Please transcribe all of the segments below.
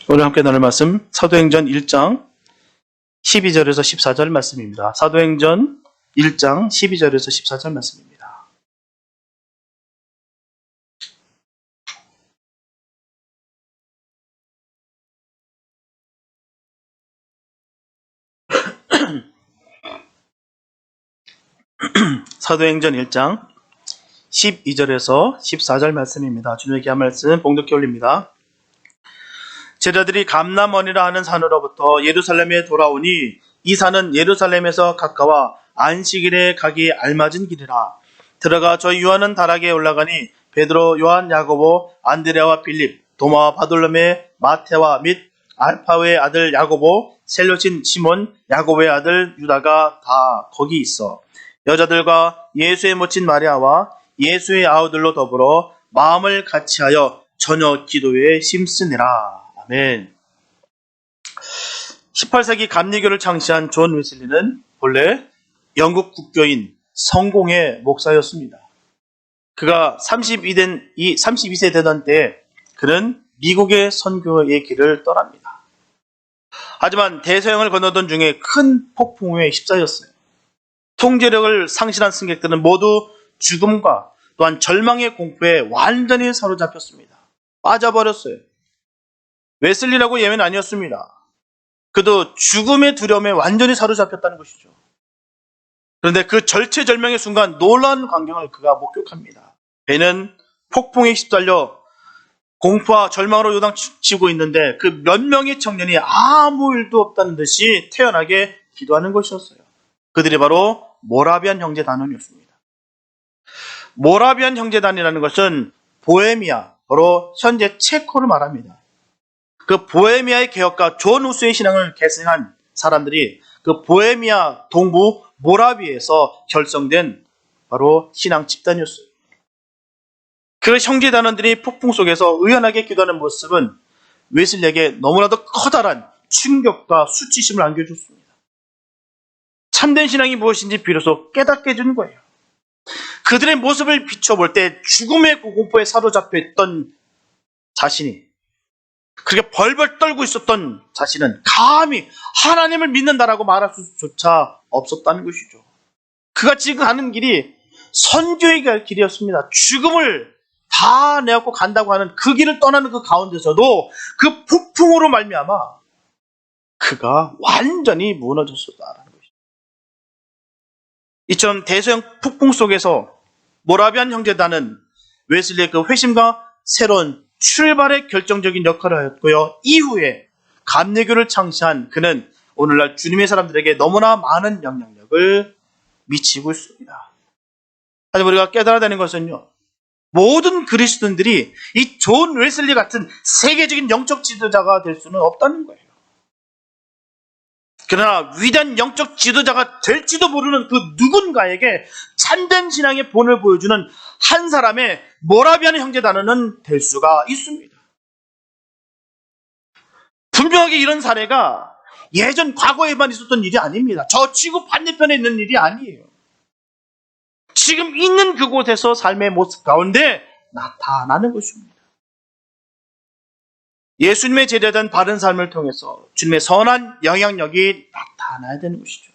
오늘 함께 나눌 말씀 사도행전 1장 12절에서 14절 말씀입니다. 사도행전 1장 12절에서 14절 말씀입니다. 사도행전 1장 12절에서 14절 말씀입니다. 주님의 귀한 말씀 봉독해 올립니다. 제자들이 감람원이라 하는 산으로부터 예루살렘에 돌아오니 이 산은 예루살렘에서 가까워 안식일에 가기 알맞은 길이라. 들어가 저희 요한은 다락에 올라가니 베드로, 요한, 야고보, 안드레와 빌립, 도마와 바돌로메, 마테와 및 알파오의 아들 야고보, 셀로신 시몬, 야고보의 아들 유다가 다 거기 있어. 여자들과 예수의 모친 마리아와 예수의 아우들로 더불어 마음을 같이하여 저녁 기도에 힘쓰니라. 아멘. 18세기 감리교를 창시한 존 웨슬리는 본래 영국 국교인 성공의 목사였습니다. 그가 32세 되던 때 그는 미국의 선교의 길을 떠납니다. 하지만 대서양을 건너던 중에 큰 폭풍우에 휩싸였어요. 통제력을 상실한 승객들은 모두 죽음과 또한 절망의 공포에 완전히 사로잡혔습니다. 빠져버렸어요. 웨슬리라고 예외는 아니었습니다. 그도 죽음의 두려움에 완전히 사로잡혔다는 것이죠. 그런데 그 절체절명의 순간 놀라운 광경을 그가 목격합니다. 배는 폭풍에 휩쓸려 공포와 절망으로 요동치고 있는데 그 몇 명의 청년이 아무 일도 없다는 듯이 태연하게 기도하는 것이었어요. 그들이 바로 모라비안 형제단원이었습니다. 모라비안 형제단이라는 것은 보헤미아, 바로 현재 체코를 말합니다. 그 보헤미아의 개혁가 존 후스의 신앙을 계승한 사람들이 그 보헤미아 동부 모라비에서 결성된 바로 신앙 집단이었어요. 그 형제단원들이 폭풍 속에서 의연하게 기도하는 모습은 웨슬리에게 너무나도 커다란 충격과 수치심을 안겨줬습니다. 참된 신앙이 무엇인지 비로소 깨닫게 해준 거예요. 그들의 모습을 비춰볼 때 죽음의 공포에 사로잡혀 있던 자신이, 그렇게 벌벌 떨고 있었던 자신은 감히 하나님을 믿는다라고 말할 수조차 없었다는 것이죠. 그가 지금 가는 길이 선교의 길이었습니다. 죽음을 다 내어놓고 간다고 하는 그 길을 떠나는 그 가운데서도 그 폭풍으로 말미암아 그가 완전히 무너졌었다라는 것이죠. 이처럼 대서양 폭풍 속에서 모라비안 형제단은 웨슬리의 그 회심과 새로운 출발의 결정적인 역할을 하였고요. 이후에 감리교를 창시한 그는 오늘날 주님의 사람들에게 너무나 많은 영향력을 미치고 있습니다. 하지만 우리가 깨달아야 되는 것은요, 모든 그리스도인들이 이 존 웨슬리 같은 세계적인 영적 지도자가 될 수는 없다는 거예요. 그러나 위대한 영적 지도자가 될지도 모르는 그 누군가에게 참된 신앙의 본을 보여주는 한 사람의 모라비안 형제단원은 될 수가 있습니다. 분명하게 이런 사례가 예전 과거에만 있었던 일이 아닙니다. 저 지구 반대편에 있는 일이 아니에요. 지금 있는 그곳에서 삶의 모습 가운데 나타나는 것입니다. 예수님의 제자된 바른 삶을 통해서 주님의 선한 영향력이 나타나야 되는 것이죠.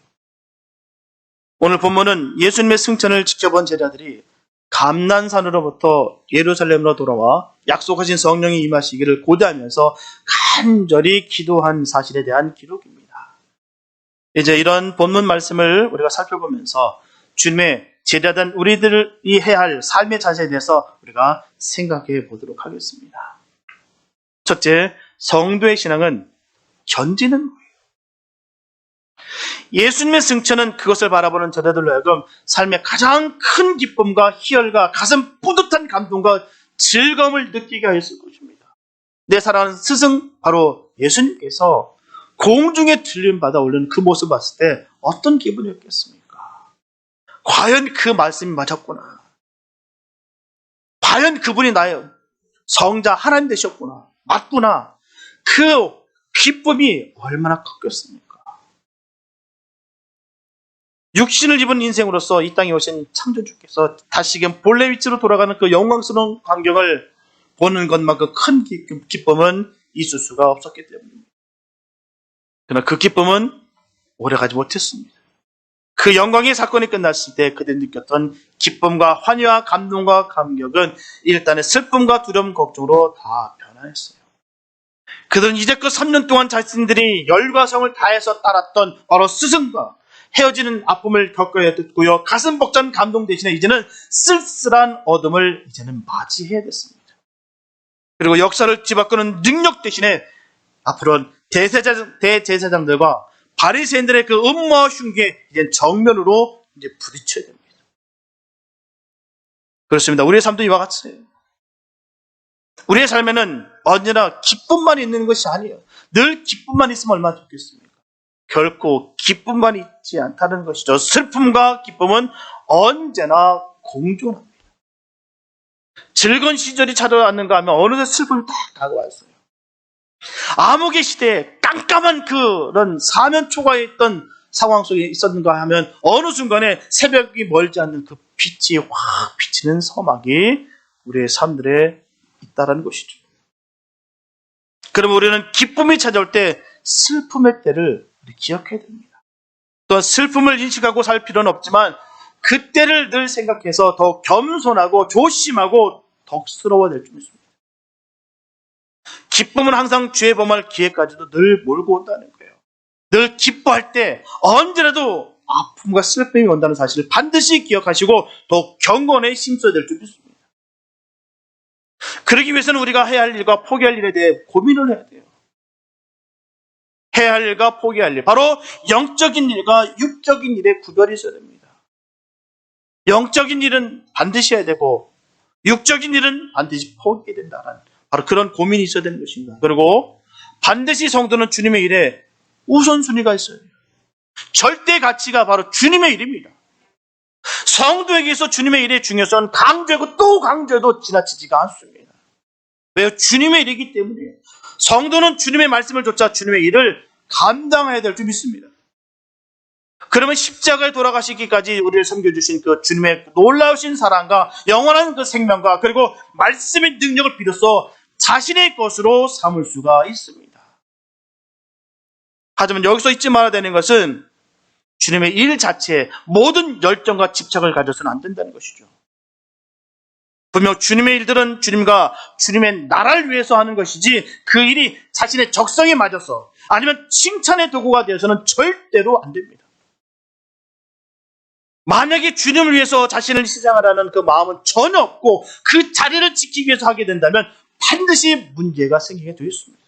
오늘 본문은 예수님의 승천을 지켜본 제자들이 감난산으로부터 예루살렘으로 돌아와 약속하신 성령이 임하시기를 고대하면서 간절히 기도한 사실에 대한 기록입니다. 이제 이런 본문 말씀을 우리가 살펴보면서 주님의 제자된 우리들이 해야 할 삶의 자세에 대해서 우리가 생각해 보도록 하겠습니다. 첫째, 성도의 신앙은 견디는 거예요. 예수님의 승천은 그것을 바라보는 저자들로 하여금 삶의 가장 큰 기쁨과 희열과 가슴 뿌듯한 감동과 즐거움을 느끼게 하였을 것입니다. 내 사랑하는 스승 바로 예수님께서 공중에 들림받아 오르는 그 모습을 봤을 때 어떤 기분이었겠습니까? 과연 그 말씀이 맞았구나. 과연 그분이 나의 성자 하나님 되셨구나. 맞구나. 그 기쁨이 얼마나 컸겠습니까? 육신을 입은 인생으로서 이 땅에 오신 창조주께서 다시금 본래 위치로 돌아가는 그 영광스러운 광경을 보는 것만큼 큰 기쁨은 있을 수가 없었기 때문입니다. 그러나 그 기쁨은 오래가지 못했습니다. 그 영광의 사건이 끝났을 때 그들이 느꼈던 기쁨과 환희와 감동과 감격은 일단의 슬픔과 두려움, 걱정으로 다 변화했어요. 그들은 이제껏 3년 동안 자신들이 열과 성을 다해서 따랐던 바로 스승과 헤어지는 아픔을 겪어야 됐고요. 가슴 벅찬 감동 대신에 이제는 쓸쓸한 어둠을 이제는 맞이해야 됐습니다. 그리고 역사를 뒤바꾸는 능력 대신에 앞으로는 대제사장들과 바리새인들의 그 음모와 흉기에 이제 정면으로 이제 부딪혀야 됩니다. 그렇습니다. 우리의 삶도 이와 같아요. 우리의 삶에는 언제나 기쁨만 있는 것이 아니에요. 늘 기쁨만 있으면 얼마나 좋겠습니까? 결코 기쁨만 있지 않다는 것이죠. 슬픔과 기쁨은 언제나 공존합니다. 즐거운 시절이 찾아왔는가 하면 어느새 슬픔이 딱 다가왔어요. 암흑의 시대에 깜깜한 그런 사면 초과에 있던 상황 속에 있었는가 하면 어느 순간에 새벽이 멀지 않는 그 빛이 확 비치는 서막이 우리의 삶들에 있다는 것이죠. 그럼 우리는 기쁨이 찾아올 때 슬픔의 때를 기억해야 됩니다. 또한 슬픔을 인식하고 살 필요는 없지만 그때를 늘 생각해서 더 겸손하고 조심하고 덕스러워야 될 줄 믿습니다. 기쁨은 항상 죄 범할 기회까지도 늘 몰고 온다는 거예요. 늘 기뻐할 때 언제라도 아픔과 슬픔이 온다는 사실을 반드시 기억하시고 더 경건에 힘써야 될 줄 믿습니다. 그러기 위해서는 우리가 해야 할 일과 포기할 일에 대해 고민을 해야 돼요. 해야 할 일과 포기할 일, 바로 영적인 일과 육적인 일의 구별이 있어야 됩니다. 영적인 일은 반드시 해야 되고 육적인 일은 반드시 포기해야 된다는 바로 그런 고민이 있어야 되는 것입니다. 그리고 반드시 성도는 주님의 일에 우선순위가 있어요. 절대 가치가 바로 주님의 일입니다. 성도에게서 주님의 일의 중요성은 강조하고 또 강조해도 지나치지가 않습니다. 왜요? 주님의 일이기 때문이에요. 성도는 주님의 말씀을 좇아 주님의 일을 감당해야 될 줄 믿습니다. 그러면 십자가에 돌아가시기까지 우리를 섬겨주신 그 주님의 놀라우신 사랑과 영원한 그 생명과 그리고 말씀의 능력을 비로소 자신의 것으로 삼을 수가 있습니다. 하지만 여기서 잊지 말아야 되는 것은 주님의 일 자체에 모든 열정과 집착을 가져서는 안 된다는 것이죠. 분명 주님의 일들은 주님과 주님의 나라를 위해서 하는 것이지 그 일이 자신의 적성에 맞아서 아니면 칭찬의 도구가 되어서는 절대로 안 됩니다. 만약에 주님을 위해서 자신을 희생하라는 그 마음은 전혀 없고 그 자리를 지키기 위해서 하게 된다면 반드시 문제가 생기게 되어 있습니다.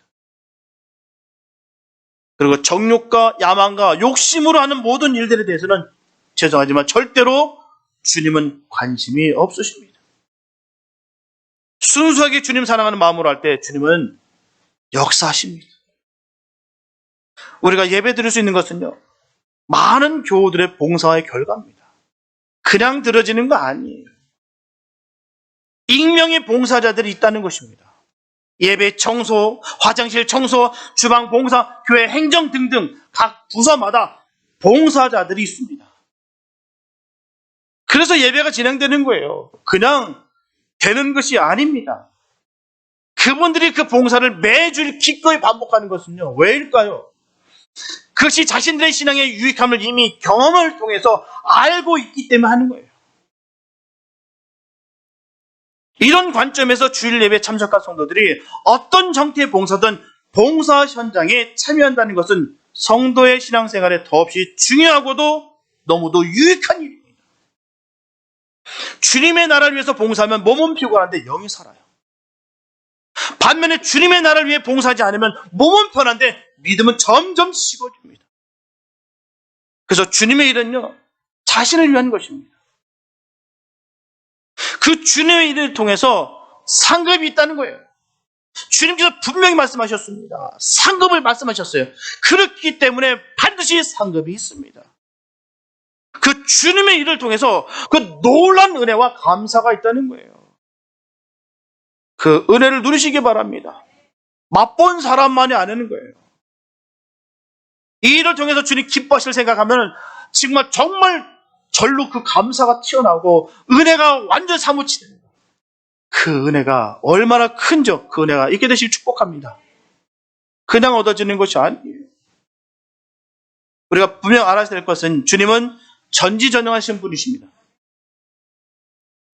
그리고 정욕과 야망과 욕심으로 하는 모든 일들에 대해서는 죄송하지만 절대로 주님은 관심이 없으십니다. 순수하게 주님 사랑하는 마음으로 할 때 주님은 역사하십니다. 우리가 예배 드릴 수 있는 것은요, 많은 교우들의 봉사의 결과입니다. 그냥 들어지는 거 아니에요. 익명의 봉사자들이 있다는 것입니다. 예배 청소, 화장실 청소, 주방 봉사, 교회 행정 등등 각 부서마다 봉사자들이 있습니다. 그래서 예배가 진행되는 거예요. 그냥 되는 것이 아닙니다. 그분들이 그 봉사를 매주 기꺼이 반복하는 것은요, 왜일까요? 그것이 자신들의 신앙의 유익함을 이미 경험을 통해서 알고 있기 때문에 하는 거예요. 이런 관점에서 주일 예배 참석한 성도들이 어떤 형태의 봉사든 봉사 현장에 참여한다는 것은 성도의 신앙생활에 더없이 중요하고도 너무도 유익한 일입니다. 주님의 나라를 위해서 봉사하면 몸은 피곤한데 영이 살아요. 반면에 주님의 나라를 위해 봉사하지 않으면 몸은 편한데 믿음은 점점 식어집니다. 그래서 주님의 일은요, 자신을 위한 것입니다. 그 주님의 일을 통해서 상급이 있다는 거예요. 주님께서 분명히 말씀하셨습니다. 상급을 말씀하셨어요. 그렇기 때문에 반드시 상급이 있습니다. 그 주님의 일을 통해서 그 놀라운 은혜와 감사가 있다는 거예요. 그 은혜를 누리시기 바랍니다. 맛본 사람만이 아는 거예요. 이 일을 통해서 주님 기뻐하실 생각하면 정말 절로 그 감사가 튀어나오고 은혜가 완전 사무치는 그 은혜가 얼마나 큰지 그 은혜가 있게 되시길 축복합니다. 그냥 얻어지는 것이 아니에요. 우리가 분명 알아야 될 것은 주님은 전지전능하신 분이십니다.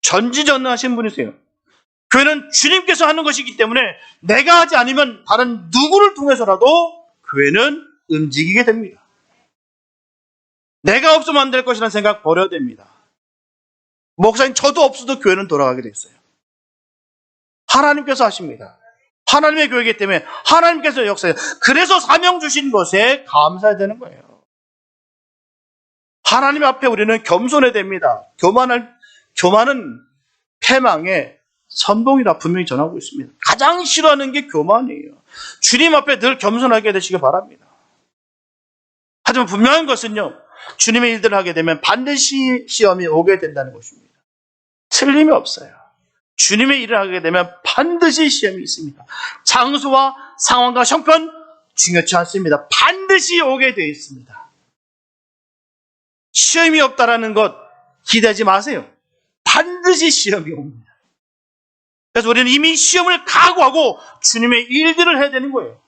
전지전능하신 분이세요. 교회는 주님께서 하는 것이기 때문에 내가 하지 않으면 다른 누구를 통해서라도 교회는 움직이게 됩니다. 내가 없으면 안 될 것이라는 생각 버려야 됩니다. 목사님 저도 없어도 교회는 돌아가게 됐어요. 하나님께서 하십니다. 하나님의 교회이기 때문에 하나님께서 역사해요. 그래서 사명 주신 것에 감사해야 되는 거예요. 하나님 앞에 우리는 겸손해야 됩니다. 교만은 패망의 선봉이라 분명히 전하고 있습니다. 가장 싫어하는 게 교만이에요. 주님 앞에 늘 겸손하게 되시기 바랍니다. 하지만 분명한 것은요, 주님의 일들을 하게 되면 반드시 시험이 오게 된다는 것입니다. 틀림이 없어요. 주님의 일을 하게 되면 반드시 시험이 있습니다. 장소와 상황과 형편 중요치 않습니다. 반드시 오게 되어 있습니다. 시험이 없다라는 것 기대하지 마세요. 반드시 시험이 옵니다. 그래서 우리는 이미 시험을 각오하고 주님의 일들을 해야 되는 거예요.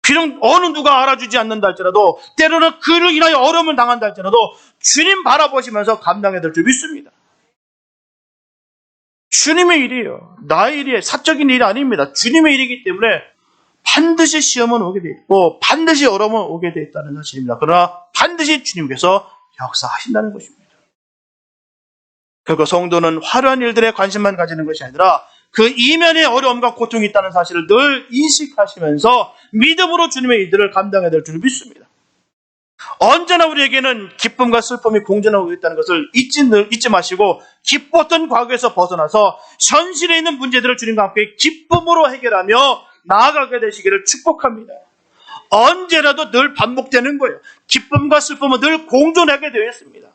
비록 어느 누가 알아주지 않는다 할지라도, 때로는 그를 인하여 어려움을 당한다 할지라도 주님 바라보시면서 감당해야 될 줄 믿습니다. 주님의 일이에요. 나의 일이에요. 사적인 일이 아닙니다. 주님의 일이기 때문에 반드시 시험은 오게 돼 있고 반드시 어려움은 오게 돼 있다는 사실입니다. 그러나 반드시 주님께서 역사하신다는 것입니다. 결국 성도는 화려한 일들에 관심만 가지는 것이 아니라 그 이면에 어려움과 고통이 있다는 사실을 늘 인식하시면서 믿음으로 주님의 일들을 감당해야 될 줄 믿습니다. 언제나 우리에게는 기쁨과 슬픔이 공존하고 있다는 것을 잊지 마시고 기뻤던 과거에서 벗어나서 현실에 있는 문제들을 주님과 함께 기쁨으로 해결하며 나아가게 되시기를 축복합니다. 언제라도 늘 반복되는 거예요. 기쁨과 슬픔은 늘 공존하게 되어 있습니다.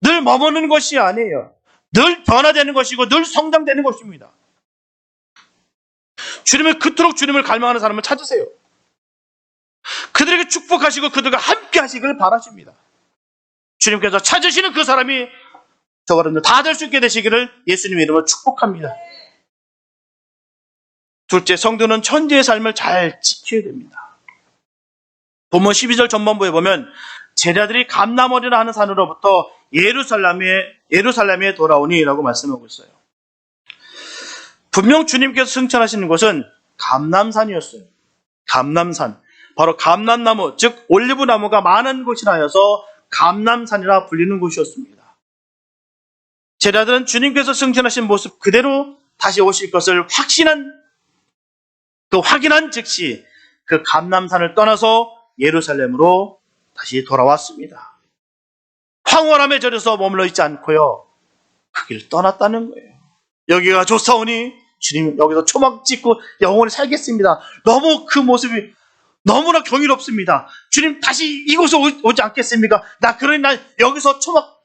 늘 머무는 것이 아니에요. 늘 변화되는 것이고 늘 성장되는 것입니다. 그토록 주님을 갈망하는 사람을 찾으세요. 그들에게 축복하시고 그들과 함께 하시길 바라십니다. 주님께서 찾으시는 그 사람이 저와 여러분들 다 될 수 있게 되시기를 예수님의 이름으로 축복합니다. 둘째, 성도는 천지의 삶을 잘 지켜야 됩니다. 본문 12절 전반부에 보면 제자들이 감람원이라 하는 산으로부터 예루살렘에 돌아오니라고 말씀하고 있어요. 분명 주님께서 승천하시는 곳은 감람산이었어요. 감람산. 바로 감람나무, 즉 올리브나무가 많은 곳이라 하여서 감람산이라 불리는 곳이었습니다. 제자들은 주님께서 승천하신 모습 그대로 다시 오실 것을 확인한 즉시 그 감람산을 떠나서 예루살렘으로 다시 돌아왔습니다. 황홀함에 절여서 머물러 있지 않고요, 그 길을 떠났다는 거예요. 여기가 좋사오니 주님 여기서 초막 찍고 영원히 살겠습니다. 너무 그 모습이 너무나 경이롭습니다. 주님 다시 이곳에 오지 않겠습니까? 그러니 나 여기서 초막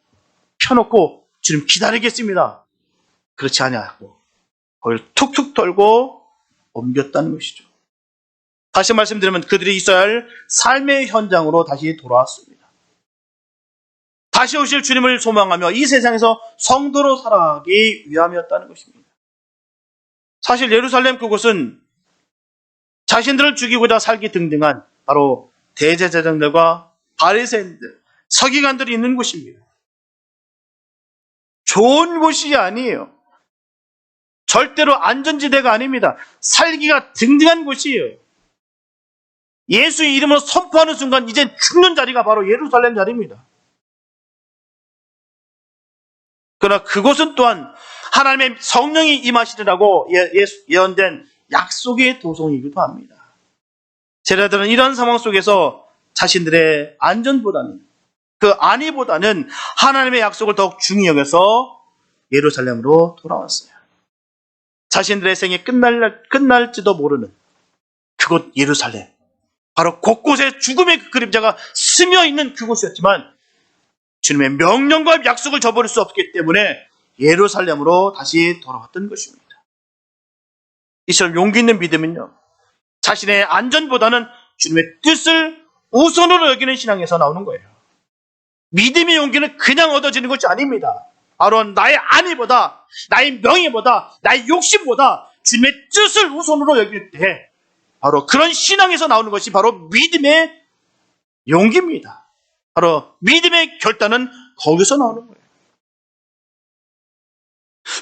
펴놓고 주님 기다리겠습니다. 그렇지 아니하고 거기를 툭툭 털고 옮겼다는 것이죠. 다시 말씀드리면 그들이 있어야 할 삶의 현장으로 다시 돌아왔습니다. 다시 오실 주님을 소망하며 이 세상에서 성도로 살아가기 위함이었다는 것입니다. 사실 예루살렘 그곳은 자신들을 죽이고자 살기 등등한 바로 대제사장들과 바리새인들, 서기관들이 있는 곳입니다. 좋은 곳이 아니에요. 절대로 안전지대가 아닙니다. 살기가 등등한 곳이에요. 예수의 이름으로 선포하는 순간 이제 죽는 자리가 바로 예루살렘 자리입니다. 그러나 그곳은 또한 하나님의 성령이 임하시리라고 예언된 약속의 도성이기도 합니다. 제자들은 이런 상황 속에서 자신들의 안전보다는, 그 안위보다는 하나님의 약속을 더욱 중히 여겨서 예루살렘으로 돌아왔어요. 자신들의 생이 끝날지도 모르는 그곳 예루살렘, 바로 곳곳에 죽음의 그림자가 스며 있는 그곳이었지만 주님의 명령과 약속을 저버릴 수 없기 때문에 예루살렘으로 다시 돌아왔던 것입니다. 이처럼 용기 있는 믿음은요, 자신의 안전보다는 주님의 뜻을 우선으로 여기는 신앙에서 나오는 거예요. 믿음의 용기는 그냥 얻어지는 것이 아닙니다. 바로 나의 안위보다, 나의 명예보다, 나의 욕심보다 주님의 뜻을 우선으로 여길 때 바로 그런 신앙에서 나오는 것이 바로 믿음의 용기입니다. 바로 믿음의 결단은 거기서 나오는 거예요.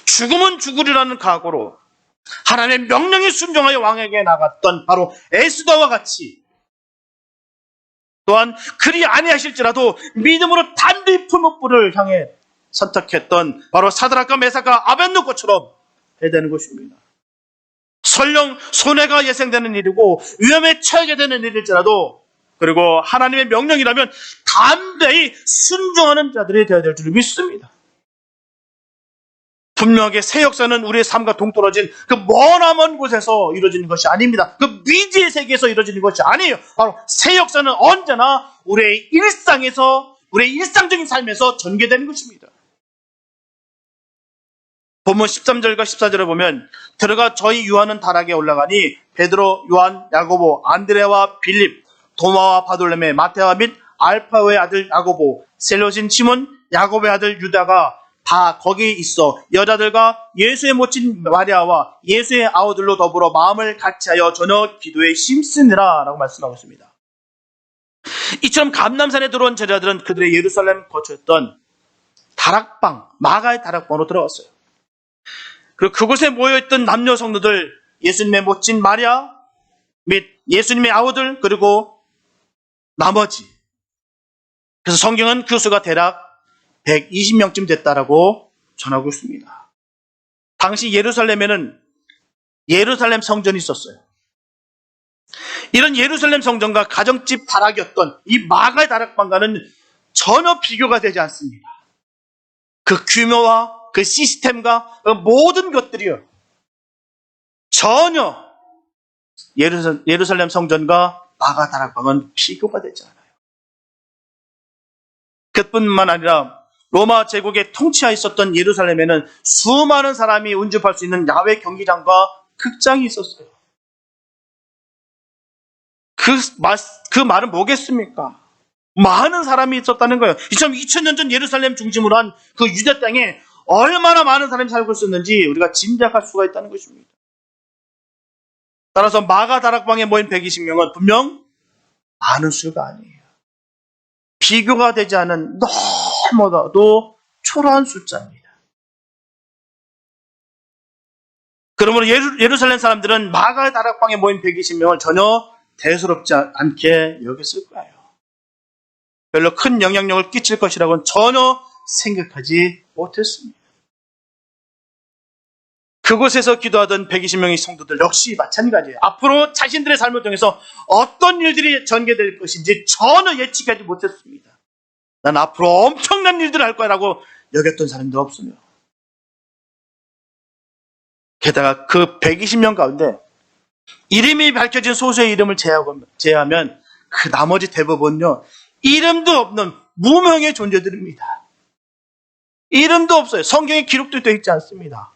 죽으면 죽으리라는 각오로 하나님의 명령에 순종하여 왕에게 나갔던 바로 에스더와 같이, 또한 그리 아니하실지라도 믿음으로 담대히 품은 불을 향해 선택했던 바로 사드락과 메삭과 아벳느고처럼 해야 되는 것입니다. 설령 손해가 예상되는 일이고 위험에 처하게 되는 일일지라도, 그리고 하나님의 명령이라면 담대히 순종하는 자들이 되어야 될 줄 믿습니다. 분명하게 새 역사는 우리의 삶과 동떨어진 그 머나먼 곳에서 이루어지는 것이 아닙니다. 그 미지의 세계에서 이루어지는 것이 아니에요. 바로 새 역사는 언제나 우리의 일상에서, 우리의 일상적인 삶에서 전개되는 것입니다. 본문 13절과 14절에 보면, 들어가 저희 유하는 다락에 올라가니 베드로, 요한, 야고보, 안드레와 빌립, 도마와 바돌레메, 마테와 및 알파오의 아들 야고보, 셀롯인 시몬, 야고보의 아들 유다가 다 거기 있어 여자들과 예수의 모친 마리아와 예수의 아우들로 더불어 마음을 같이하여 저녁 기도에 힘쓰느라 라고 말씀하고 있습니다. 이처럼 감람산에 들어온 제자들은 그들의 예루살렘 거처였던 다락방, 마가의 다락방으로 들어갔어요. 그리고 그곳에 모여있던 남녀 성도들, 예수님의 모친 마리아 및 예수님의 아우들, 그리고 나머지, 그래서 성경은 그 수가 대략 120명쯤 됐다라고 전하고 있습니다. 당시 예루살렘에는 예루살렘 성전이 있었어요. 이런 예루살렘 성전과 가정집 다락이었던 이 마가의 다락방과는 전혀 비교가 되지 않습니다. 그 규모와 그 시스템과 그 모든 것들이요, 전혀 예루살렘 성전과 마가 다락방은 비교가 되지 않아요. 그뿐만 아니라 로마 제국의 통치하에 있었던 예루살렘에는 수많은 사람이 운집할 수 있는 야외 경기장과 극장이 있었어요. 그 말은 뭐겠습니까? 많은 사람이 있었다는 거예요. 2000년 전 예루살렘 중심으로 한 그 유대 땅에 얼마나 많은 사람이 살고 있었는지 우리가 짐작할 수가 있다는 것입니다. 따라서 마가 다락방에 모인 120명은 분명 많은 수가 아니에요. 비교가 되지 않은 너무나도 초라한 숫자입니다. 그러므로 예루살렘 사람들은 마가의 다락방에 모인 120명을 전혀 대수롭지 않게 여겼을 거예요. 별로 큰 영향력을 끼칠 것이라고는 전혀 생각하지 못했습니다. 그곳에서 기도하던 120명의 성도들 역시 마찬가지예요. 앞으로 자신들의 삶을 통해서 어떤 일들이 전개될 것인지 전혀 예측하지 못했습니다. 난 앞으로 엄청난 일들을 할 거라고 여겼던 사람들 없으며, 게다가 그 120명 가운데 이름이 밝혀진 소수의 이름을 제외하면 그 나머지 대부분요, 이름도 없는 무명의 존재들입니다. 이름도 없어요. 성경에 기록도 되어 있지 않습니다.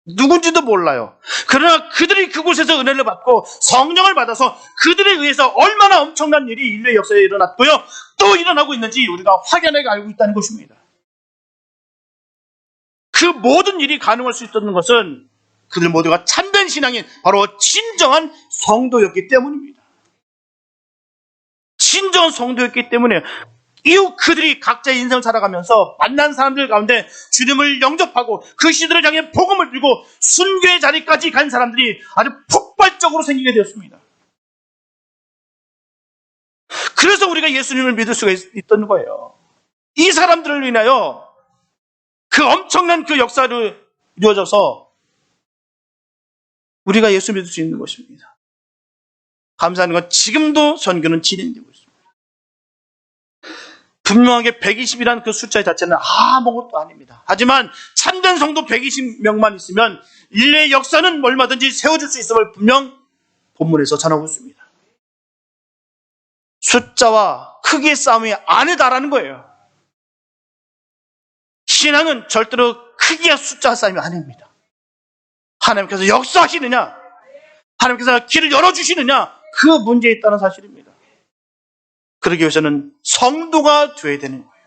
누군지도 몰라요. 그러나 그들이 그곳에서 은혜를 받고 성령을 받아서 그들에 의해서 얼마나 엄청난 일이 인류의 역사에 일어났고요, 또 일어나고 있는지 우리가 확연하게 알고 있다는 것입니다. 그 모든 일이 가능할 수 있었던 것은 그들 모두가 참된 신앙인 바로 진정한 성도였기 때문입니다. 진정한 성도였기 때문에 이후 그들이 각자의 인생을 살아가면서 만난 사람들 가운데 주님을 영접하고 그 시대를 향해 복음을 들고 순교의 자리까지 간 사람들이 아주 폭발적으로 생기게 되었습니다. 그래서 우리가 예수님을 믿을 수가 있던 거예요. 이 사람들을 인하여 그 엄청난 그 역사를 이루어져서 우리가 예수 믿을 수 있는 것입니다. 감사한 건 지금도 선교는 진행되고 있습니다. 분명하게 120이라는 그 숫자 자체는 아무것도 아닙니다. 하지만 참된 성도 120명만 있으면 인류의 역사는 얼마든지 세워질 수 있음을 분명 본문에서 전하고 있습니다. 숫자와 크기의 싸움이 아니다라는 거예요. 신앙은 절대로 크기와 숫자 싸움이 아닙니다. 하나님께서 역사하시느냐, 하나님께서 길을 열어주시느냐, 그 문제에 있다는 사실입니다. 그러기 위해서는 성도가 되어야 되는 거예요.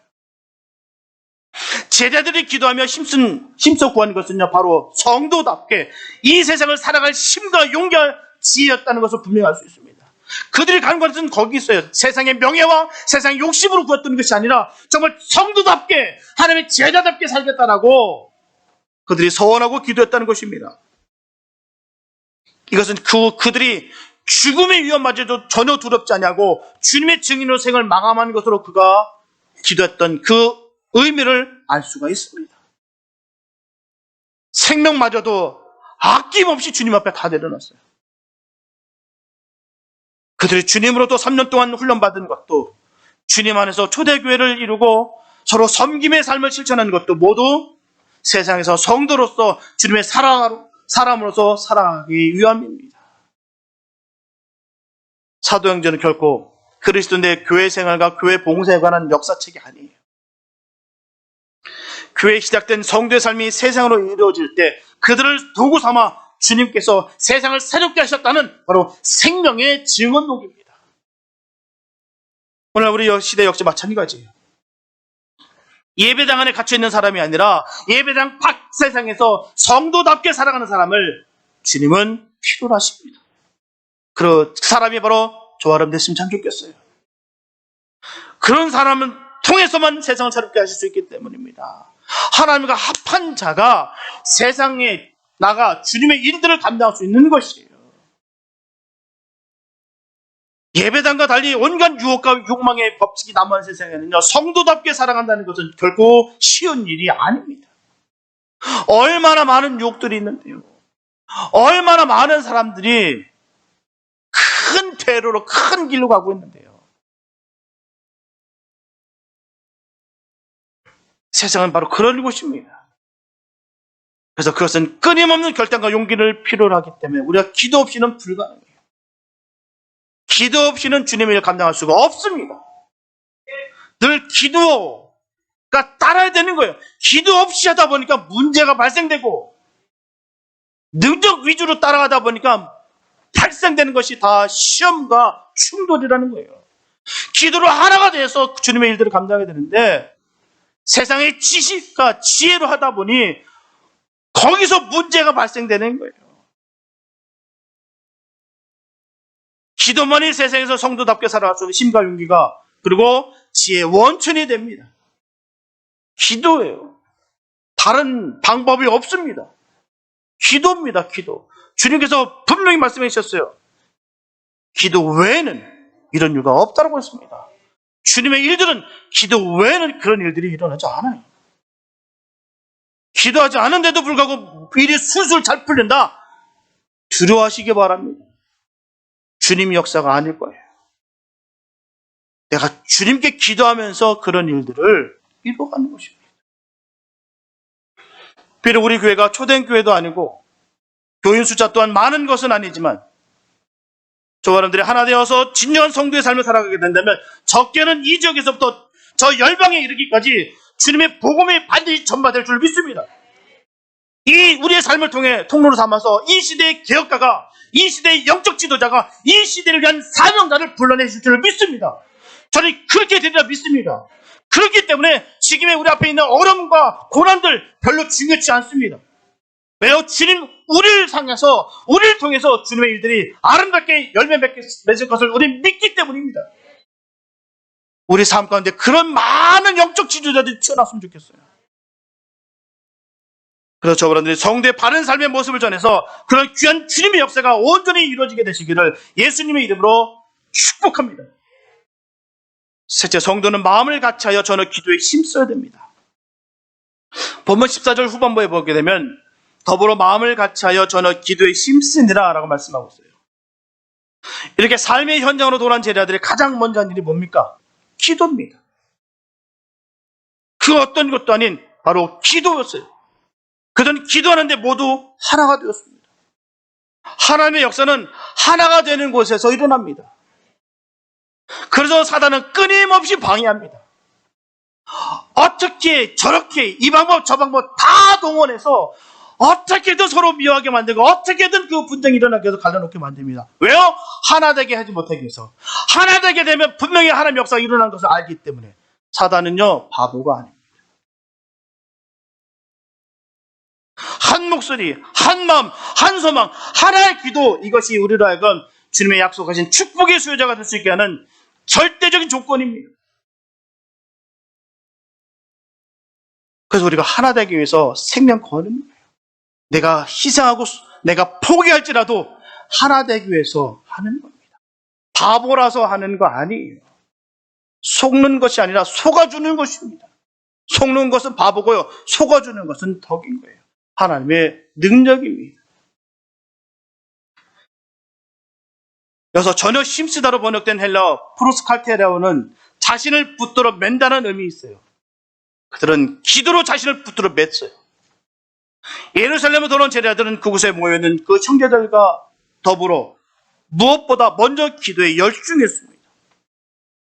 제자들이 기도하며 힘써 구하는 것은요, 바로 성도답게 이 세상을 살아갈 힘과 용기와 지혜였다는 것을 분명히 알 수 있습니다. 그들이 간 것은 거기 있어요. 세상의 명예와 세상의 욕심으로 구했던 것이 아니라 정말 성도답게 하나님의 제자답게 살겠다라고 그들이 서원하고 기도했다는 것입니다. 이것은 그들이 죽음의 위험마저도 전혀 두렵지 않냐고 주님의 증인으로 생을 마감하는 것으로 그가 기도했던 그 의미를 알 수가 있습니다. 생명마저도 아낌없이 주님 앞에 다 내려놨어요. 그들이 주님으로부터 3년 동안 훈련받은 것도, 주님 안에서 초대교회를 이루고 서로 섬김의 삶을 실천하는 것도 모두 세상에서 성도로서 주님의 사람으로서 살아가기 위함입니다. 사도행전은 결코 그리스도 내 교회 생활과 교회 봉사에 관한 역사책이 아니에요. 교회에 시작된 성도의 삶이 세상으로 이루어질 때 그들을 도구 삼아 주님께서 세상을 새롭게 하셨다는 바로 생명의 증언록입니다. 오늘 우리 시대 역시 마찬가지예요. 예배당 안에 갇혀있는 사람이 아니라 예배당 밖 세상에서 성도답게 살아가는 사람을 주님은 필요로 하십니다. 그 사람이 바로 저와 여러분 됐으면 참 좋겠어요. 그런 사람은 통해서만 세상을 새롭게 하실 수 있기 때문입니다. 하나님과 합한 자가 세상에 나가 주님의 일들을 감당할 수 있는 것이에요. 예배당과 달리 온갖 유혹과 욕망의 법칙이 남아있는 세상에는요, 성도답게 살아간다는 것은 결코 쉬운 일이 아닙니다. 얼마나 많은 유혹들이 있는데요. 얼마나 많은 사람들이 큰 퇴로로 큰 길로 가고 있는데요. 세상은 바로 그런 곳입니다. 그래서 그것은 끊임없는 결단과 용기를 필요로 하기 때문에 우리가 기도 없이는 불가능해요. 기도 없이는 주님의 일을 감당할 수가 없습니다. 늘 기도가 따라야 되는 거예요. 기도 없이 하다 보니까 문제가 발생되고 능력 위주로 따라가다 보니까 발생되는 것이 다 시험과 충돌이라는 거예요. 기도로 하나가 돼서 주님의 일들을 감당해야 되는데 세상의 지식과 지혜로 하다 보니 거기서 문제가 발생되는 거예요. 기도만이 세상에서 성도답게 살아갈 수 있는 힘과 용기가 그리고 지혜의 원천이 됩니다. 기도예요. 다른 방법이 없습니다. 기도입니다. 기도. 주님께서 분명히 말씀해 주셨어요. 기도 외에는 이런 이유가 없다고 했습니다. 주님의 일들은 기도 외에는 그런 일들이 일어나지 않아요. 기도하지 않은데도 불구하고 일이 술술 잘 풀린다. 두려워하시기 바랍니다. 주님 역사가 아닐 거예요. 내가 주님께 기도하면서 그런 일들을 이루어가는 것입니다. 비록 우리 교회가 초대형 교회도 아니고 교인 숫자 또한 많은 것은 아니지만 저와 여러분들이 하나 되어서 진정한 성도의 삶을 살아가게 된다면 적게는 이 지역에서부터 저 열방에 이르기까지 주님의 복음이 반드시 전파될 줄 믿습니다. 이 우리의 삶을 통해 통로로 삼아서 이 시대의 개혁가가, 이 시대의 영적 지도자가 이 시대를 위한 사명자를 불러내실 줄 믿습니다. 저는 그렇게 되리라 믿습니다. 그렇기 때문에 지금의 우리 앞에 있는 어려움과 고난들 별로 중요치 않습니다. 왜요? 주님 우리를 향해서 우리를 통해서 주님의 일들이 아름답게 열매 맺을 것을 우리는 믿기 때문입니다. 우리 삶 가운데 그런 많은 영적 지도자들이 튀어나왔으면 좋겠어요. 그래서 저분들이 성도의 바른 삶의 모습을 전해서 그런 귀한 주님의 역사가 온전히 이루어지게 되시기를 예수님의 이름으로 축복합니다. 셋째, 성도는 마음을 같이하여 전혀 기도에 힘써야 됩니다. 본문 14절 후반부에 보게 되면 더불어 마음을 같이하여 전혀 기도에 힘쓰니라 라고 말씀하고 있어요. 이렇게 삶의 현장으로 돌아온 제자들이 가장 먼저 한 일이 뭡니까? 기도입니다. 그 어떤 것도 아닌 바로 기도였어요. 그들은 기도하는데 모두 하나가 되었습니다. 하나님의 역사는 하나가 되는 곳에서 일어납니다. 그래서 사단은 끊임없이 방해합니다. 어떻게 저렇게 이 방법 저 방법 다 동원해서 어떻게든 서로 미워하게 만들고 어떻게든 그 분쟁이 일어나게 해서 갈라놓게 만듭니다. 왜요? 하나 되게 하지 못하기 위해서. 하나 되게 되면 분명히 하나님의 역사가 일어난 것을 알기 때문에. 사단은요 바보가 아닙니다. 목소리, 한 마음, 한 소망, 하나의 기도, 이것이 우리로 하여금 주님의 약속하신 축복의 수요자가 될 수 있게 하는 절대적인 조건입니다. 그래서 우리가 하나 되기 위해서 생명 거는 거예요. 내가 희생하고 내가 포기할지라도 하나 되기 위해서 하는 겁니다. 바보라서 하는 거 아니에요. 속는 것이 아니라 속아주는 것입니다. 속는 것은 바보고요, 속아주는 것은 덕인 거예요. 하나님의 능력입니다. 여기서 전혀 힘쓰다로 번역된 헬라어 프로스칼테라오는 자신을 붙들어 맨다는 의미 있어요. 그들은 기도로 자신을 붙들어 맸어요. 예루살렘에 돌아온 제자들은 그곳에 모여있는 그 형제들과 더불어 무엇보다 먼저 기도에 열중했습니다.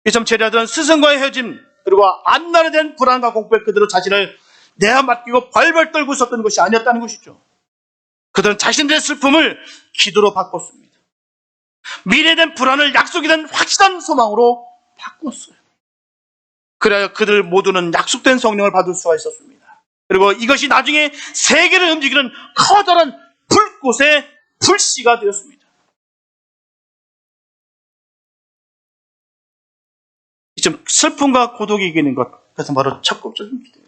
이처럼 제자들은 스승과의 헤어짐, 그리고 안날에 대한 불안과 공포에 그들은 자신을 내어 맡기고 벌벌 떨고 있었던 것이 아니었다는 것이죠. 그들은 자신들의 슬픔을 기도로 바꿨습니다. 미래에 대한 불안을 약속에 대한 확실한 소망으로 바꿨어요. 그래야 그들 모두는 약속된 성령을 받을 수가 있었습니다. 그리고 이것이 나중에 세계를 움직이는 커다란 불꽃의 불씨가 되었습니다. 지금 슬픔과 고독이 이기는 것, 그것은 바로 적극적인 기도예요.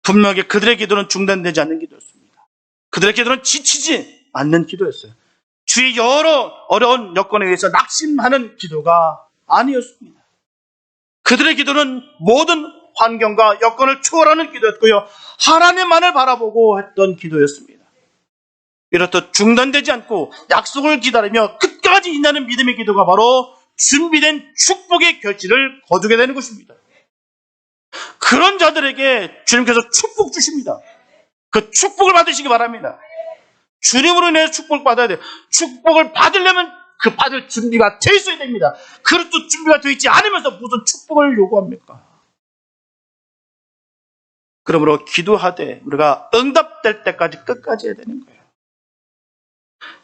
분명하게 그들의 기도는 중단되지 않는 기도였습니다. 그들의 기도는 지치지 않는 기도였어요. 주의 여러 어려운 여건에 의해서 낙심하는 기도가 아니었습니다. 그들의 기도는 모든 환경과 여건을 초월하는 기도였고요, 하나님만을 바라보고 했던 기도였습니다. 이렇듯 중단되지 않고 약속을 기다리며 끝까지 인하는 믿음의 기도가 바로 준비된 축복의 결실을 거두게 되는 것입니다. 그런 자들에게 주님께서 축복 주십니다. 그 축복을 받으시기 바랍니다. 주님으로 인해서 축복을 받아야 돼요. 축복을 받으려면 그 받을 준비가 돼 있어야 됩니다. 그것도 준비가 되어 있지 않으면서 무슨 축복을 요구합니까? 그러므로 기도하되 우리가 응답될 때까지 끝까지 해야 되는 거예요.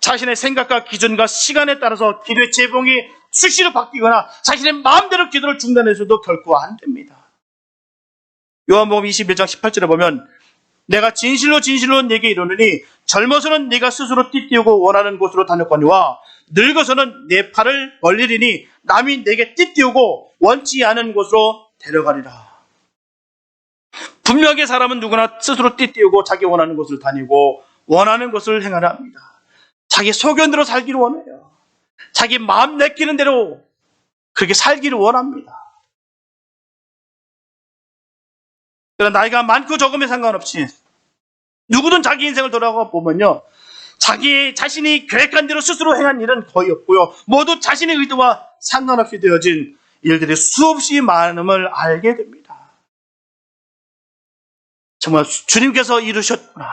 자신의 생각과 기준과 시간에 따라서 기도의 제봉이 수시로 바뀌거나 자신의 마음대로 기도를 중단해서도 결코 안 됩니다. 요한복음 21장 18절에 보면 내가 진실로 진실로 네게 이르노니 젊어서는 네가 스스로 띠띠우고 원하는 곳으로 다녔거니와 늙어서는 내 팔을 벌리리니 남이 내게 띠띠우고 원치 않은 곳으로 데려가리라. 분명하게 사람은 누구나 스스로 띠띠우고 자기 원하는 곳을 다니고 원하는 것을 행하려 합니다. 자기 소견대로 살기를 원해요. 자기 마음 내키는 대로 그렇게 살기를 원합니다. 그러나 나이가 많고 적음에 상관없이 누구든 자기 인생을 돌아가 보면요, 자기 자신이 계획한 대로 스스로 행한 일은 거의 없고요, 모두 자신의 의도와 상관없이 되어진 일들이 수없이 많음을 알게 됩니다. 정말 주님께서 이루셨구나,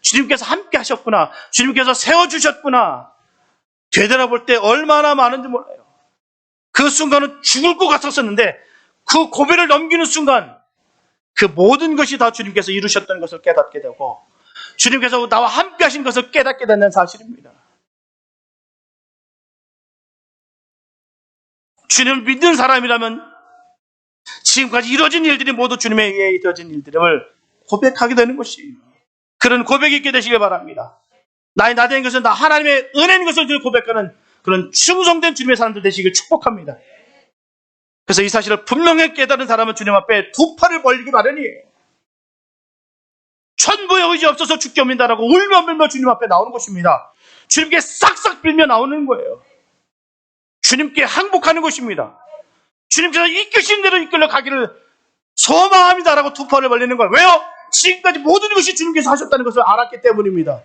주님께서 함께 하셨구나, 주님께서 세워주셨구나 되돌아볼 때 얼마나 많은지 몰라요. 그 순간은 죽을 것 같았었는데 그 고비를 넘기는 순간 그 모든 것이 다 주님께서 이루셨다는 것을 깨닫게 되고 주님께서 나와 함께 하신 것을 깨닫게 되는 사실입니다. 주님을 믿는 사람이라면 지금까지 이루어진 일들이 모두 주님에 의해 이루어진 일들을 고백하게 되는 것이에요. 그런 고백이 있게 되시길 바랍니다. 나의 나된 것은 다 하나님의 은혜인 것을 고백하는 그런 충성된 주님의 사람들 되시길 축복합니다. 그래서 이 사실을 분명히 깨달은 사람은 주님 앞에 두 팔을 벌리기 마련이에요. 천부의 의지 없어서 죽게 옵니다라고 울며 빌며 주님 앞에 나오는 것입니다. 주님께 싹싹 빌며 나오는 거예요. 주님께 항복하는 것입니다. 주님께서 이끄신 대로 이끌려 가기를 소망합니다라고 두 팔을 벌리는 거예요. 왜요? 지금까지 모든 것이 주님께서 하셨다는 것을 알았기 때문입니다.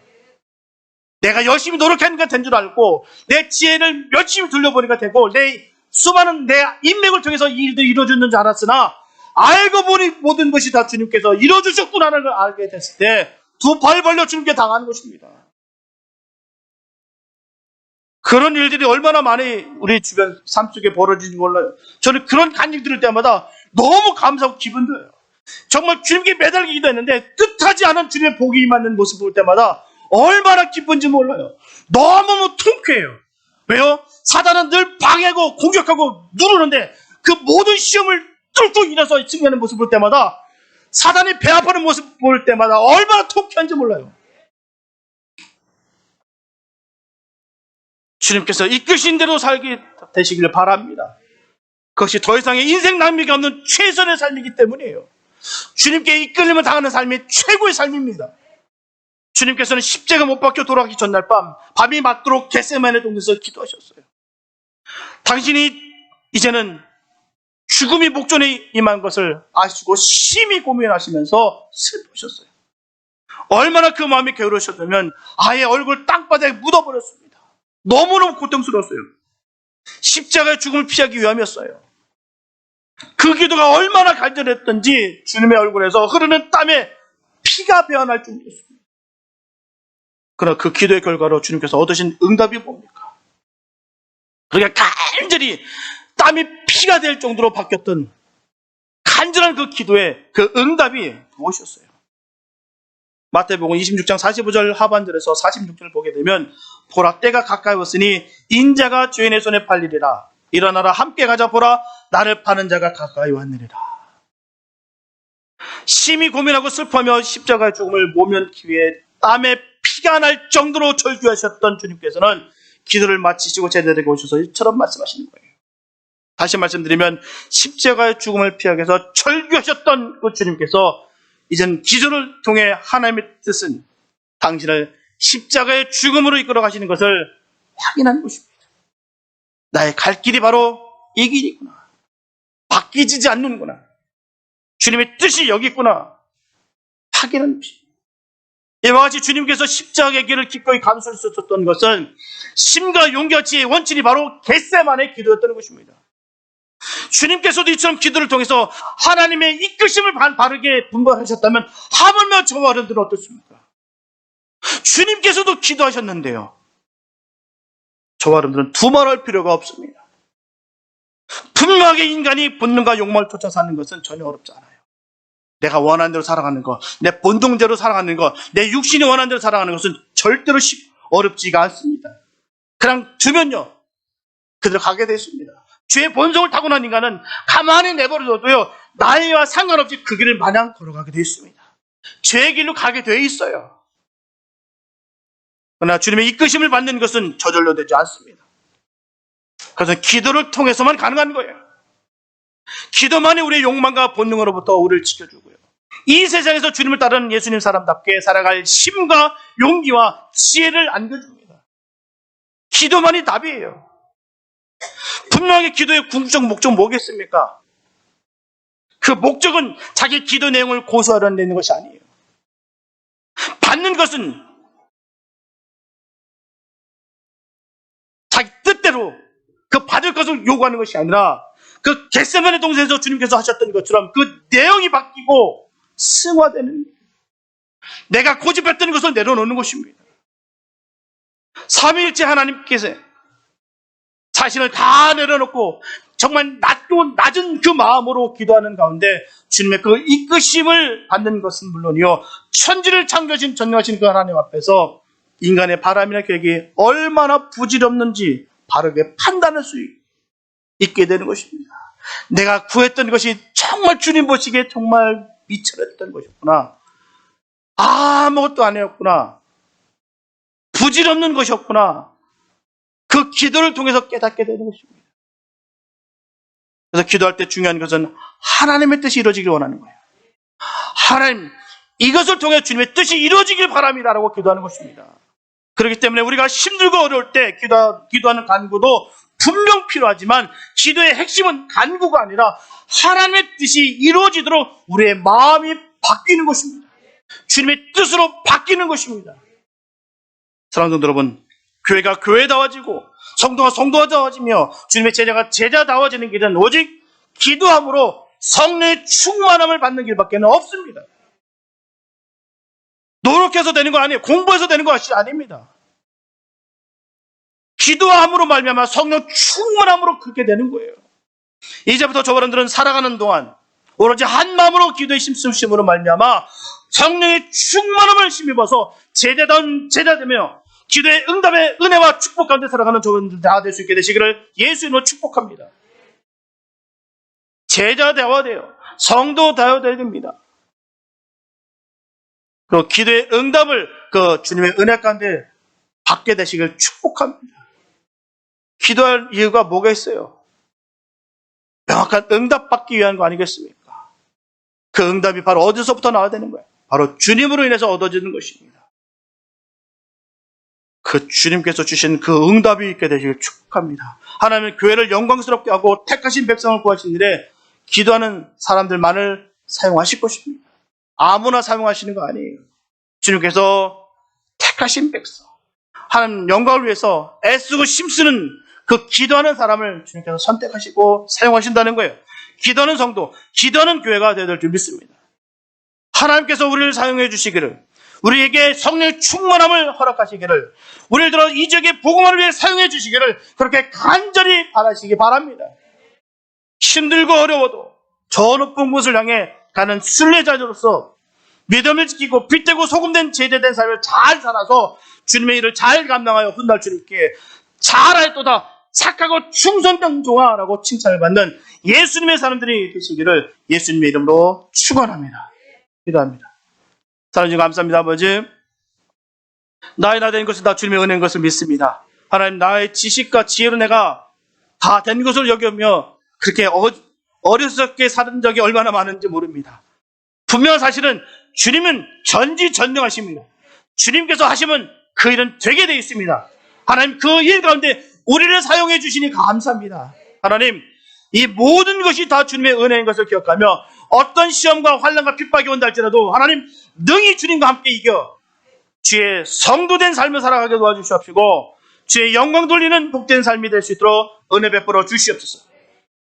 내가 열심히 노력하니까 된 줄 알고 내 지혜를 열심히 돌려보니까 되고 내 수많은 내 인맥을 통해서 이 일들이 이루어졌는 줄 알았으나 알고 보니 모든 것이 다 주님께서 이루어주셨구나라는 걸 알게 됐을 때 두 팔 벌려 주님께 당하는 것입니다. 그런 일들이 얼마나 많이 우리 주변 삶 속에 벌어지는지 몰라요. 저는 그런 간증 들을 때마다 너무 감사하고 기분 좋아요. 정말 주님께 매달리기도 했는데 뜻하지 않은 주님의 복이 임하는 모습 볼 때마다 얼마나 기쁜지 몰라요. 너무 통쾌해요. 왜요? 사단은 늘 방해하고 공격하고 누르는데 그 모든 시험을 뚫고 일어서 승리하는 모습 볼 때마다 사단이 배 아파하는 모습 볼 때마다 얼마나 통쾌한지 몰라요. 주님께서 이끄신 대로 살게 되시길 바랍니다. 그것이 더 이상의 인생 낭비가 없는 최선의 삶이기 때문이에요. 주님께 이끌림을 당하는 삶이 최고의 삶입니다. 주님께서는 십자가 못 박혀 돌아가기 전날 밤이 맞도록 겟세마네 동산에서 기도하셨어요. 당신이 이제는 죽음이 목전에 임한 것을 아시고 심히 고민하시면서 슬프셨어요. 얼마나 그 마음이 게으르셨다면 아예 얼굴 땅바닥에 묻어버렸습니다. 너무너무 고통스러웠어요. 십자가의 죽음을 피하기 위함이었어요. 그 기도가 얼마나 간절했던지 주님의 얼굴에서 흐르는 땀에 피가 배어날 정도였습니다. 그러나 그 기도의 결과로 주님께서 얻으신 응답이 뭡니까? 그러니까 간절히 땀이 피가 될 정도로 바뀌었던 간절한 그 기도의 그 응답이 무엇이었어요? 마태복음 26장 45절 하반절에서 46절을 보게 되면 보라 때가 가까이 왔으니 인자가 죄인의 손에 팔리리라. 일어나라 함께 가자 보라 나를 파는 자가 가까이 왔느니라. 심히 고민하고 슬퍼하며 십자가의 죽음을 모면기 위해 땀에 피가 날 정도로 절규하셨던 주님께서는 기도를 마치시고 제자들에게 오셔서 이처럼 말씀하시는 거예요. 다시 말씀드리면 십자가의 죽음을 피하기 위해서 절규하셨던 그 주님께서 이젠 기도를 통해 하나님의 뜻은 당신을 십자가의 죽음으로 이끌어 가시는 것을 확인하는 것입니다. 나의 갈 길이 바로 이 길이구나. 바뀌지 않는구나. 주님의 뜻이 여기 있구나. 확인하는 것입니다. 이와 같이 주님께서 십자가의 길을 기꺼이 감수할 수 있었던 것은 심과 용기와 원칙이 바로 겟세마네 기도였다는 것입니다. 주님께서도 이처럼 기도를 통해서 하나님의 이끄심을 바르게 분별하셨다면 하물며 저와 여러분들은 어떻습니까? 주님께서도 기도하셨는데요. 저와 여러분들은 두말할 필요가 없습니다. 분명하게 인간이 본능과 욕망을 쫓아 사는 것은 전혀 어렵지 않아요. 내가 원하는 대로 살아가는 것, 내 본능대로 살아가는 것, 내 육신이 원하는 대로 살아가는 것은 절대로 어렵지가 않습니다. 그냥 두면요, 그대로 가게 됐습니다. 죄의 본성을 타고난 인간은 가만히 내버려둬도요, 나이와 상관없이 그 길을 마냥 걸어가게 되어 있습니다. 죄의 길로 가게 되어 있어요. 그러나 주님의 이끄심을 받는 것은 저절로 되지 않습니다. 그래서 기도를 통해서만 가능한 거예요. 기도만이 우리의 욕망과 본능으로부터 우리를 지켜주고요. 이 세상에서 주님을 따르는 예수님 사람답게 살아갈 힘과 용기와 지혜를 안겨줍니다. 기도만이 답이에요. 분명하게 기도의 궁극적 목적은 뭐겠습니까? 그 목적은 자기 기도 내용을 고수하려는 것이 아니에요. 받는 것은 자기 뜻대로 그 받을 것을 요구하는 것이 아니라 그 겟세마네 동산에서 주님께서 하셨던 것처럼 그 내용이 바뀌고 승화되는, 내가 고집했던 것을 내려놓는 것입니다. 삼위일체 하나님께서 자신을 다 내려놓고 정말 낮은 그 마음으로 기도하는 가운데 주님의 그 이끄심을 받는 것은 물론이요, 천지를 창조하신 전능하신 그 하나님 앞에서 인간의 바람이나 계획이 얼마나 부질없는지 바르게 판단할 수 있게 되는 것입니다. 내가 구했던 것이 정말 주님 보시기에 정말 미천했던 것이었구나. 아무것도 안 해였구나. 부질없는 것이었구나. 그 기도를 통해서 깨닫게 되는 것입니다. 그래서 기도할 때 중요한 것은 하나님의 뜻이 이루어지길 원하는 거예요. 하나님, 이것을 통해 주님의 뜻이 이루어지길 바랍니다라고 기도하는 것입니다. 그렇기 때문에 우리가 힘들고 어려울 때 기도하는 간구도 분명 필요하지만 기도의 핵심은 간구가 아니라 하나님의 뜻이 이루어지도록 우리의 마음이 바뀌는 것입니다. 주님의 뜻으로 바뀌는 것입니다. 사랑하는 성도 여러분, 교회가 교회다워지고 성도가 성도다워지며 주님의 제자가 제자다워지는 길은 오직 기도함으로 성령의 충만함을 받는 길밖에 없습니다. 노력해서 되는 거 아니에요. 공부해서 되는 것이 아닙니다. 기도함으로 말미암아 성령 충만함으로 그렇게 되는 거예요. 이제부터 저와 여러분들은 살아가는 동안 오로지 한 마음으로 기도의 심쓰심으로 말미암아 성령의 충만함을 힘입어서 제자다운 제자되며 기도의 응답의 은혜와 축복 가운데 살아가는 저와 여러분들 다 될 수 있게 되시기를 예수님으로 축복합니다. 제자 되어야 돼요. 성도 되어야 됩니다. 그 기도의 응답을 그 주님의 은혜 가운데 받게 되시길 축복합니다. 기도할 이유가 뭐가 있어요? 명확한 응답 받기 위한 거 아니겠습니까? 그 응답이 바로 어디서부터 나와야 되는 거예요? 바로 주님으로 인해서 얻어지는 것입니다. 그 주님께서 주신 그 응답이 있게 되시길 축복합니다. 하나님은 교회를 영광스럽게 하고 택하신 백성을 구하신 일에 기도하는 사람들만을 사용하실 것입니다. 아무나 사용하시는 거 아니에요. 주님께서 택하신 백성, 하나님 영광을 위해서 애쓰고 힘쓰는 그 기도하는 사람을 주님께서 선택하시고 사용하신다는 거예요. 기도하는 성도, 기도하는 교회가 되어야 될 줄 믿습니다. 하나님께서 우리를 사용해 주시기를, 우리에게 성령의 충만함을 허락하시기를, 우리를 들어 이 지역의 복음화를 위해 사용해 주시기를 그렇게 간절히 바라시기 바랍니다. 힘들고 어려워도 저 높은 곳을 향해 가는 순례자로서 믿음을 지키고 빛되고 소금된 제대된 삶을 잘 살아서 주님의 일을 잘 감당하여 훗날 주님께 잘하였도다, 착하고 충성된 종아라고 칭찬을 받는 예수님의 사람들이 되시기를 예수님의 이름으로 축원합니다. 기도합니다. 하나님 감사합니다. 아버지, 나의 나 된 것은 다 주님의 은혜인 것을 믿습니다. 하나님, 나의 지식과 지혜로 내가 다 된 것을 여기며 그렇게 어리석게 사는 적이 얼마나 많은지 모릅니다. 분명한 사실은 주님은 전지전능하십니다. 주님께서 하시면 그 일은 되게 되어 있습니다. 하나님, 그 일 가운데 우리를 사용해 주시니 감사합니다. 하나님, 이 모든 것이 다 주님의 은혜인 것을 기억하며 어떤 시험과 환난과 핍박이 온다 할지라도 하나님 능히 주님과 함께 이겨 주의 성도된 삶을 살아가게 도와주시옵시고 주의 영광 돌리는 복된 삶이 될 수 있도록 은혜 베풀어 주시옵소서.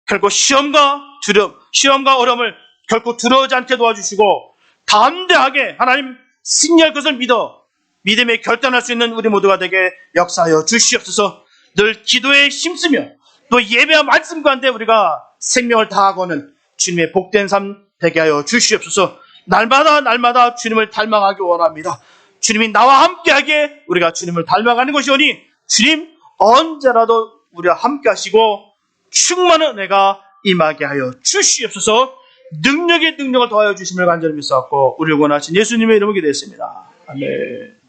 결코 시험과 어려움을 결코 두려워하지 않게 도와주시고 담대하게 하나님 승리할 것을 믿어 믿음에 결단할 수 있는 우리 모두가 되게 역사하여 주시옵소서. 늘 기도에 힘쓰며 또 예배와 말씀 가운데 우리가 생명을 다하고는 주님의 복된 삶 되게 하여 주시옵소서. 날마다 주님을 닮아가기 원합니다. 주님이 나와 함께하게 우리가 주님을 닮아가는 것이오니 주님 언제라도 우리와 함께하시고 충만한 은혜가 임하게 하여 주시옵소서. 능력을 더하여 주심을 간절히 믿사옵고 우리를 원하신 예수님의 이름으로 기도했습니다. 아멘.